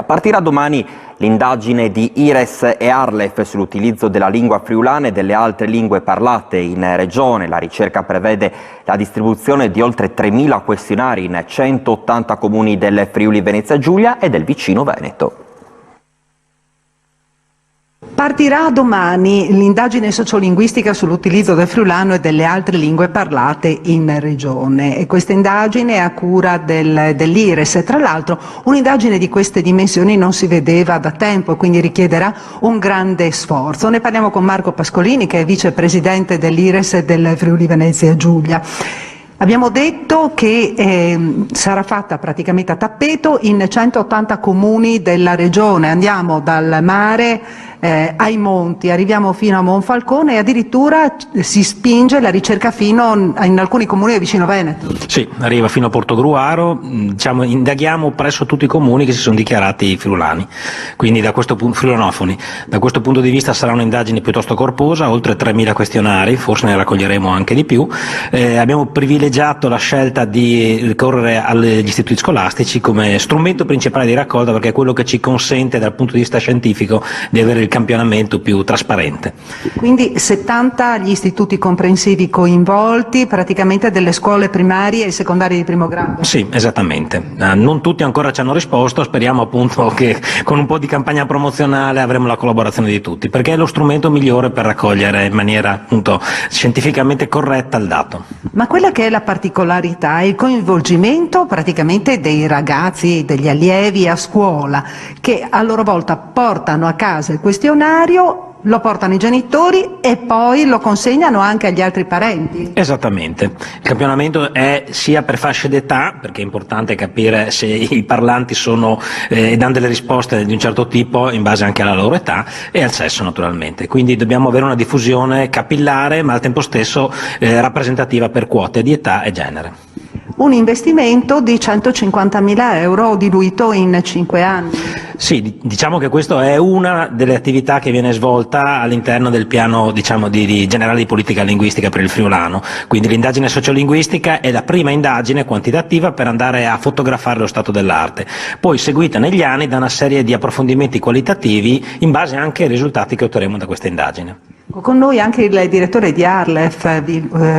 Partirà domani l'indagine di IRES e Arlef sull'utilizzo della lingua friulana e delle altre lingue parlate in regione. La ricerca prevede la distribuzione di oltre 3.000 questionari in 180 comuni del Friuli Venezia Giulia e del vicino Veneto. Partirà domani l'indagine sociolinguistica sull'utilizzo del friulano e delle altre lingue parlate in regione, e questa indagine è a cura dell'IRES. Tra l'altro un'indagine di queste dimensioni non si vedeva da tempo e quindi richiederà un grande sforzo. Ne parliamo con Marco Pascolini, che è vicepresidente dell'IRES del Friuli Venezia Giulia. Abbiamo detto che sarà fatta praticamente a tappeto in 180 comuni della regione. Andiamo dal mare ai monti, arriviamo fino a Monfalcone e addirittura si spinge la ricerca fino in alcuni comuni del vicino Veneto. Sì, arriva fino a Portogruaro, indaghiamo presso tutti i comuni che si sono dichiarati friulani, quindi friulanofoni. Da questo punto di vista sarà un'indagine piuttosto corposa, oltre 3.000 questionari, forse ne raccoglieremo anche di più. Abbiamo privilegiato la scelta di ricorrere agli istituti scolastici come strumento principale di raccolta, perché è quello che ci consente dal punto di vista scientifico di avere il campionamento più trasparente. Quindi 70 gli istituti comprensivi coinvolti, praticamente delle scuole primarie e secondarie di primo grado? Sì, esattamente. Non tutti ancora ci hanno risposto, speriamo appunto che con un po' di campagna promozionale avremo la collaborazione di tutti, perché è lo strumento migliore per raccogliere in maniera appunto scientificamente corretta il dato. Ma quella che è la particolarità è il coinvolgimento praticamente dei ragazzi, degli allievi a scuola, che a loro volta portano a casa il questionario, lo portano i genitori e poi lo consegnano anche agli altri parenti. Esattamente. Il campionamento è sia per fasce d'età, perché è importante capire se i parlanti danno delle risposte di un certo tipo in base anche alla loro età, e al sesso naturalmente. Quindi dobbiamo avere una diffusione capillare ma al tempo stesso rappresentativa per quote di età e genere. Un investimento di 150.000 euro diluito in 5 anni. Sì, diciamo che questa è una delle attività che viene svolta all'interno del piano di generale di politica linguistica per il friulano. Quindi l'indagine sociolinguistica è la prima indagine quantitativa per andare a fotografare lo stato dell'arte, poi seguita negli anni da una serie di approfondimenti qualitativi in base anche ai risultati che otterremo da questa indagine. Con noi anche il direttore di Arlef,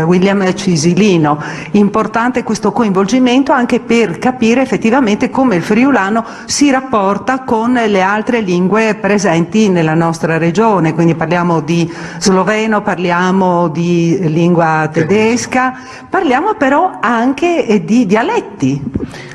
William Cisilino. Importante questo coinvolgimento anche per capire effettivamente come il friulano si rapporta con le altre lingue presenti nella nostra regione, quindi parliamo di sloveno, parliamo di lingua tedesca, parliamo però anche di dialetti.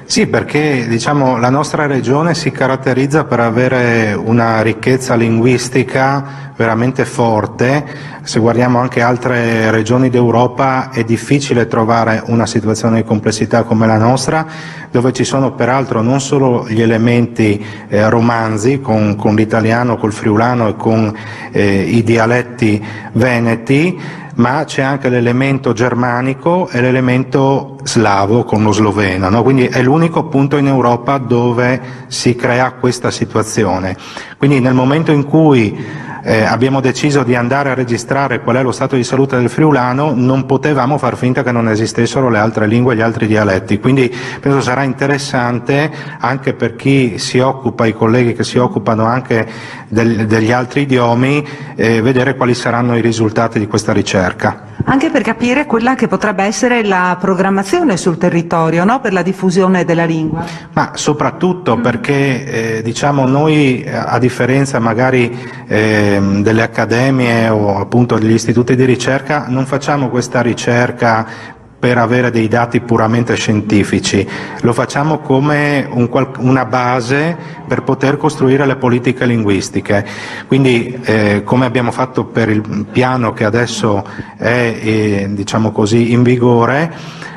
Sì, perché diciamo la nostra regione si caratterizza per avere una ricchezza linguistica veramente forte. Se guardiamo anche altre regioni d'Europa è difficile trovare una situazione di complessità come la nostra, dove ci sono peraltro non solo gli elementi romanzi con l'italiano, col friulano e con i dialetti veneti, ma c'è anche l'elemento germanico e l'elemento slavo con lo sloveno, no? Quindi è l'unico punto in Europa dove si crea questa situazione. Quindi nel momento in cui abbiamo deciso di andare a registrare qual è lo stato di salute del friulano, non potevamo far finta che non esistessero le altre lingue e gli altri dialetti, quindi penso sarà interessante anche per chi si occupa, i colleghi che si occupano anche degli altri idiomi, vedere quali saranno i risultati di questa ricerca. Anche per capire quella che potrebbe essere la programmazione sul territorio, no? Per la diffusione della lingua. Ma soprattutto perché diciamo noi, a differenza magari delle accademie o appunto degli istituti di ricerca, non facciamo questa ricerca per avere dei dati puramente scientifici, lo facciamo come una base per poter costruire le politiche linguistiche. Quindi come abbiamo fatto per il piano che adesso è diciamo così in vigore,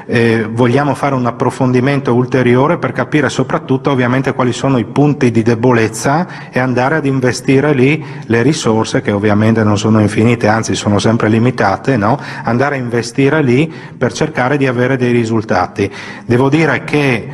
vogliamo fare un approfondimento ulteriore per capire soprattutto ovviamente quali sono i punti di debolezza e andare ad investire lì le risorse, che ovviamente non sono infinite, anzi sono sempre limitate, no? Andare a investire lì per cercare di avere dei risultati. Devo dire che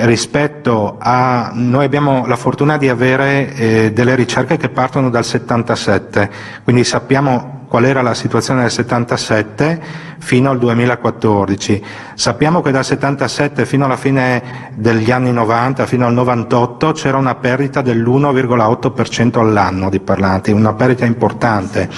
rispetto a noi abbiamo la fortuna di avere delle ricerche che partono dal 77, quindi sappiamo qual era la situazione del 77 fino al 2014. Sappiamo che dal 77 fino alla fine degli anni 90, fino al 98, c'era una perdita dell'1,8% all'anno di parlanti, una perdita importante.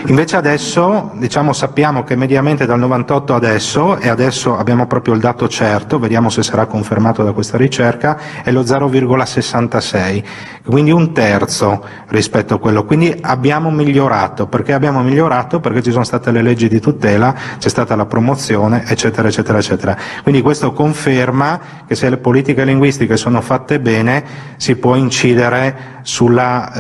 Invece adesso, diciamo, sappiamo che mediamente dal 98 adesso, e adesso abbiamo proprio il dato certo, vediamo se sarà confermato da questa ricerca, è lo 0,66, quindi un terzo rispetto a quello. Quindi abbiamo migliorato. Perché abbiamo migliorato? Perché ci sono state le leggi di tutela, c'è stata la promozione, eccetera, eccetera, eccetera. Quindi questo conferma che se le politiche linguistiche sono fatte bene si può incidere sulla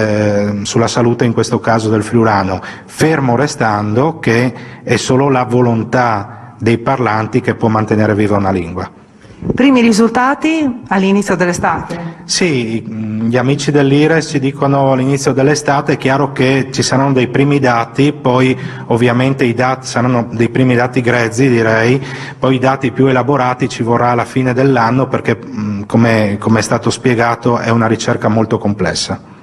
salute, in questo caso del friulano, fermo restando che è solo la volontà dei parlanti che può mantenere viva una lingua. Primi risultati all'inizio dell'estate? Sì, gli amici dell'IRES ci dicono all'inizio dell'estate. È chiaro che ci saranno dei primi dati, poi ovviamente i dati saranno dei primi dati grezzi, direi, poi i dati più elaborati ci vorrà alla fine dell'anno perché, come è stato spiegato, è una ricerca molto complessa.